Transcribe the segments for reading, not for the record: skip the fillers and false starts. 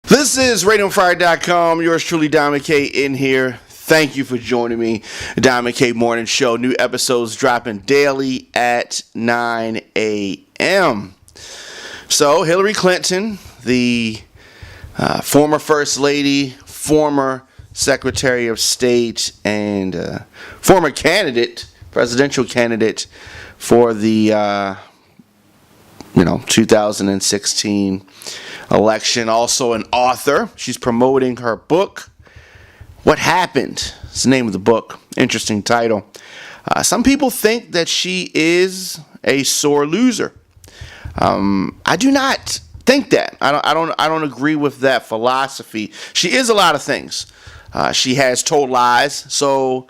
This is RadioFire.com. Yours truly, Diamond K, in here. Thank you for joining me. Diamond K Morning Show. New episodes dropping daily at 9 a.m. So, Hillary Clinton, the former First Lady, former Secretary of State, and former presidential candidate for the 2016 election. Also an author. She's promoting her book, What Happened? It's the name of the book. Interesting title. Some people think that she is a sore loser. I do not think that. I don't agree with that philosophy. She is a lot of things. She has told lies, so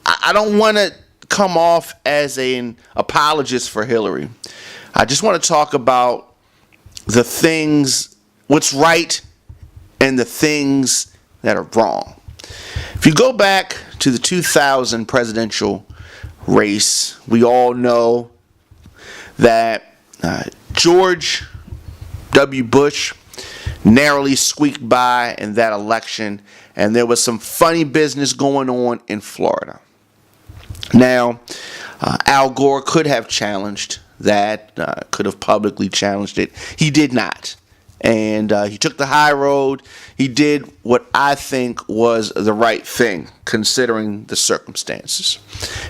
I don't want to come off as an apologist for Hillary. I just want to talk about the things, what's right, and the things that are wrong. If you go back to the 2000 presidential race, we all know that George W. Bush narrowly squeaked by in that election, and there was some funny business going on in Florida. Now, Al Gore could have challenged that, could have publicly challenged it. He did not. And he took the high road. He did what I think was the right thing, considering the circumstances.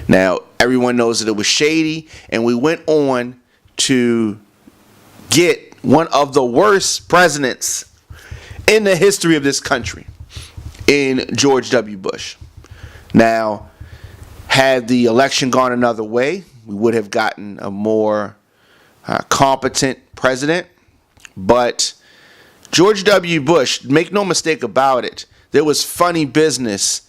Now, everyone knows that it was shady, and we went on to get one of the worst presidents in the history of this country, in George W. Bush. Now, had the election gone another way, we would have gotten a more competent president. But George W. Bush, make no mistake about it, there was funny business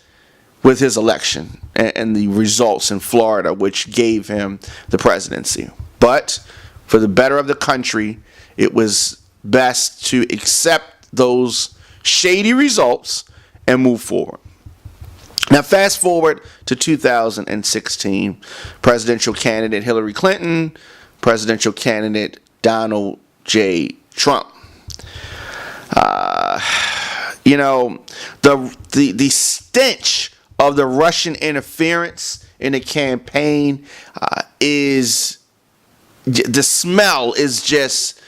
with his election and the results in Florida, which gave him the presidency. But for the better of the country, it was best to accept those shady results and move forward. Now, fast forward to 2016, presidential candidate Hillary Clinton, presidential candidate Donald J. Trump. The stench of the Russian interference in the campaign the smell is just,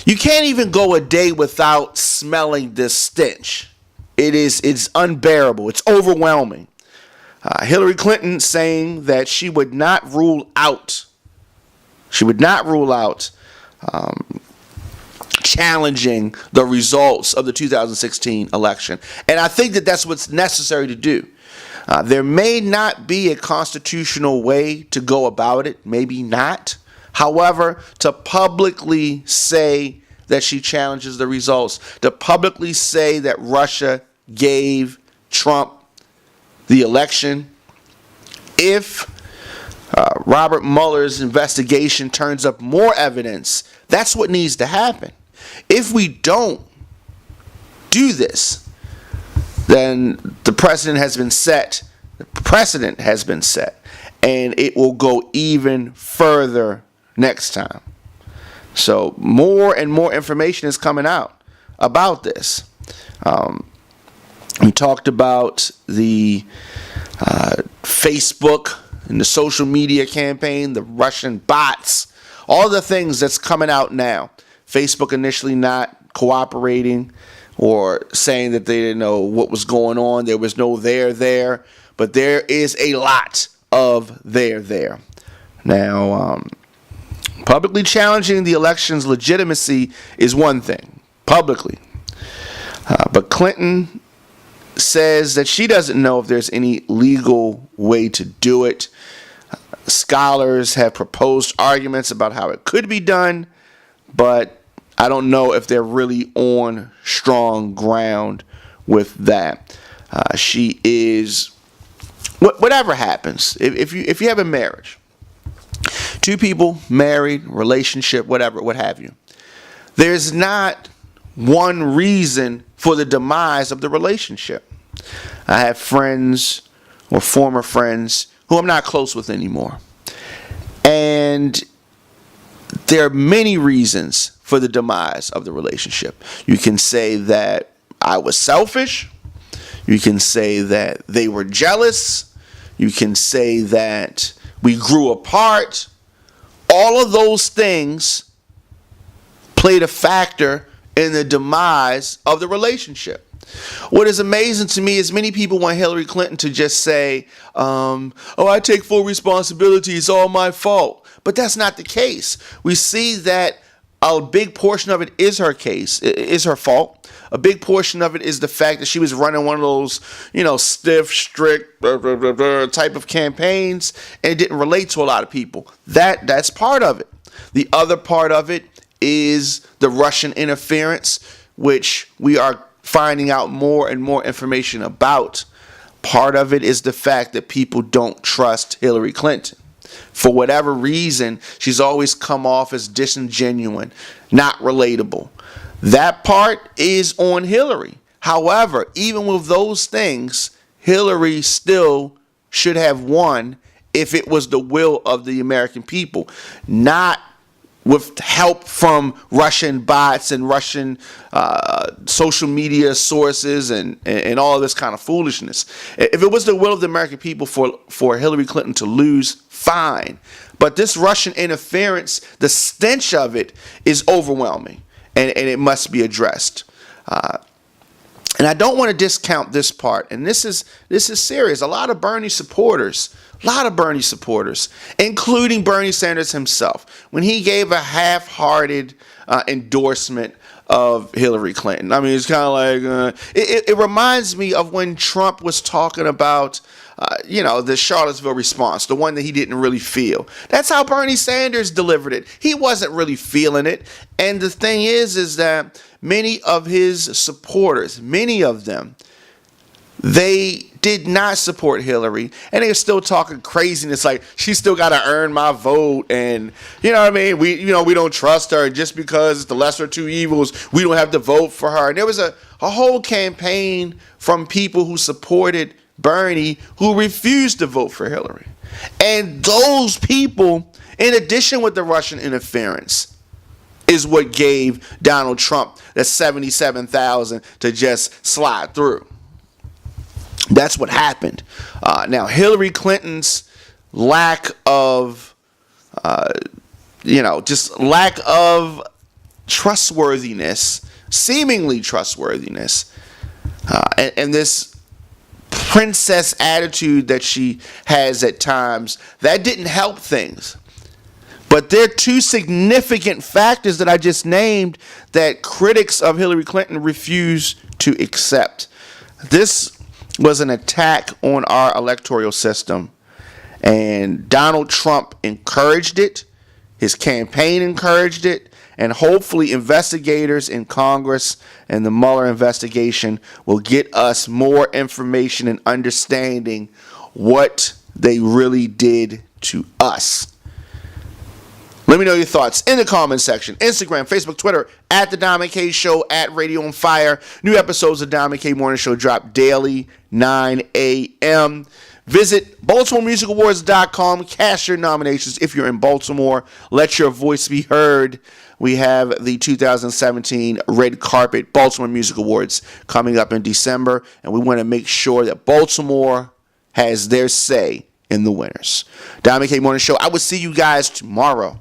you can't even go a day without smelling this stench. It's unbearable. It's overwhelming. Hillary Clinton saying that she would not rule out challenging the results of the 2016 election. And I think that that's what's necessary to do. There may not be a constitutional way to go about it, maybe not. However, to publicly say that she challenges the results, to publicly say that Russia gave Trump the election, if Robert Mueller's investigation turns up more evidence, that's what needs to happen. If we don't do this, then the precedent has been set. And it will go even further next time. So more and more information is coming out about this. We talked about the Facebook and the social media campaign, the Russian bots, all the things that's coming out now. Facebook initially not cooperating or saying that they didn't know what was going on. There was no there, but there is a lot of there. Now, publicly challenging the election's legitimacy is one thing, publicly. But Clinton says that she doesn't know if there's any legal way to do it. Scholars have proposed arguments about how it could be done, but I don't know if they're really on strong ground with that. She is, whatever happens, if you have a marriage, two people married, relationship, whatever, what have you, there's not one reason for the demise of the relationship. I have friends or former friends who I'm not close with anymore. And there are many reasons for the demise of the relationship. You can say that I was selfish. You can say that they were jealous. You can say that we grew apart. All of those things played a factor in the demise of the relationship. What is amazing to me is many people want Hillary Clinton to just say, oh, I take full responsibility, it's all my fault. But that's not the case. We see that a big portion of it is her fault. A big portion of it is the fact that she was running one of those, stiff, strict type of campaigns, and it didn't relate to a lot of people. That's part of it. The other part of it is the Russian interference, which we are finding out more and more information about. Part of it is the fact that people don't trust Hillary Clinton. For whatever reason, she's always come off as disingenuous, not relatable. That part is on Hillary. However, even with those things, Hillary still should have won if it was the will of the American people, not with help from Russian bots and Russian social media sources and all of this kind of foolishness. If it was the will of the American people for Hillary Clinton to lose, fine. But this Russian interference, the stench of it is overwhelming, and it must be addressed. And I don't want to discount this part, and this is serious. A lot of Bernie supporters, including Bernie Sanders himself, when he gave a half-hearted endorsement of Hillary Clinton. I mean, it's kind of like, it reminds me of when Trump was talking about, the Charlottesville response, the one that he didn't really feel. That's how Bernie Sanders delivered it. He wasn't really feeling it. And the thing is that many of his supporters, many of them, they did not support Hillary, and they're still talking craziness like she still got to earn my vote, and you know what I mean. We don't trust her, and just because it's the lesser of two evils, we don't have to vote for her. And there was a whole campaign from people who supported Bernie who refused to vote for Hillary, and those people, in addition with the Russian interference, is what gave Donald Trump the 77,000 to just slide through. That's what happened. Now, Hillary Clinton's lack of, lack of trustworthiness, seemingly trustworthiness, and this princess attitude that she has at times, that didn't help things. But there are two significant factors that I just named that critics of Hillary Clinton refuse to accept. This was an attack on our electoral system, and Donald Trump encouraged it. His campaign encouraged it, and hopefully investigators in Congress and the Mueller investigation will get us more information and understanding what they really did to us. Let me know your thoughts in the comment section. Instagram, Facebook, Twitter, at The Diamond K Show, at Radio on Fire. New episodes of Diamond K Morning Show drop daily, 9 a.m. Visit BaltimoreMusicAwards.com. Cast your nominations if you're in Baltimore. Let your voice be heard. We have the 2017 Red Carpet Baltimore Music Awards coming up in December, and we want to make sure that Baltimore has their say in the winners. Diamond K Morning Show. I will see you guys tomorrow.